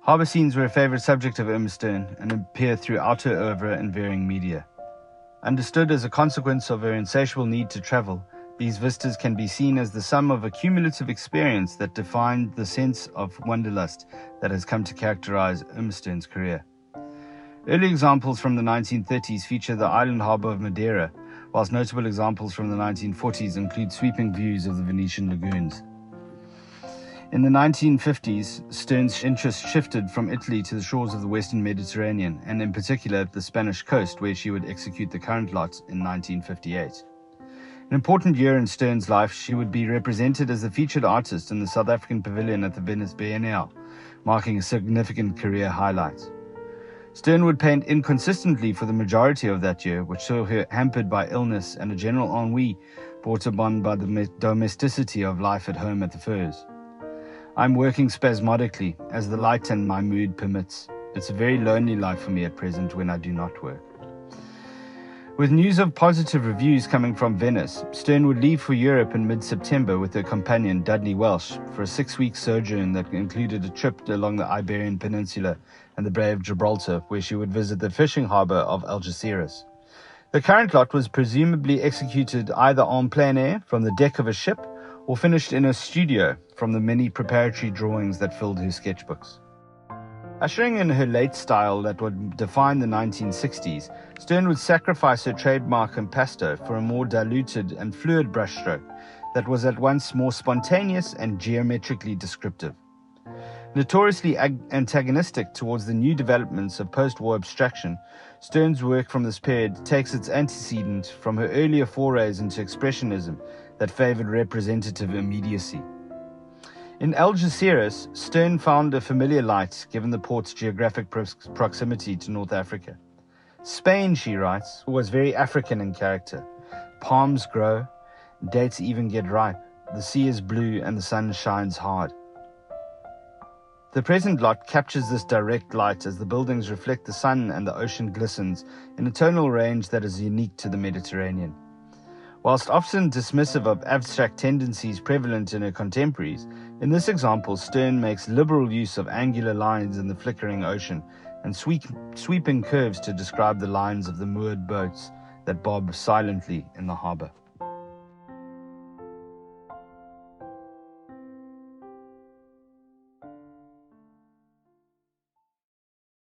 Harbour scenes were a favourite subject of Irma Stern and appear throughout her oeuvre in varying media. Understood as a consequence of her insatiable need to travel, these vistas can be seen as the sum of a cumulative experience that defined the sense of wanderlust that has come to characterize Irma Stern's career. Early examples from the 1930s feature the island harbour of Madeira, whilst notable examples from the 1940s include sweeping views of the Venetian lagoons. In the 1950s, Stern's interest shifted from Italy to the shores of the Western Mediterranean, and in particular the Spanish coast, where she would execute the current lot in 1958. An important year in Stern's life, she would be represented as the featured artist in the South African pavilion at the Venice Biennale, marking a significant career highlight. Stern would paint inconsistently for the majority of that year, which saw her hampered by illness and a general ennui brought upon by the domesticity of life at home at the Firs. I'm working spasmodically, as the light and my mood permits. It's a very lonely life for me at present when I do not work. With news of positive reviews coming from Venice, Stern would leave for Europe in mid-September with her companion Dudley Welsh for a 6-week sojourn that included a trip along the Iberian Peninsula and the Bay of Gibraltar, where she would visit the fishing harbour of Algeciras. The current lot was presumably executed either en plein air from the deck of a ship or finished in a studio from the many preparatory drawings that filled her sketchbooks. Ushering in her late style that would define the 1960s, Stern would sacrifice her trademark impasto for a more diluted and fluid brushstroke that was at once more spontaneous and geometrically descriptive. Notoriously antagonistic towards the new developments of post-war abstraction, Stern's work from this period takes its antecedent from her earlier forays into expressionism that favoured representative immediacy. In Algeciras, Stern found a familiar light given the port's geographic proximity to North Africa. Spain, she writes, was very African in character. Palms grow, dates even get ripe, the sea is blue and the sun shines hard. The present lot captures this direct light as the buildings reflect the sun and the ocean glistens in a tonal range that is unique to the Mediterranean. Whilst often dismissive of abstract tendencies prevalent in her contemporaries, in this example Stern makes liberal use of angular lines in the flickering ocean and sweeping curves to describe the lines of the moored boats that bob silently in the harbour.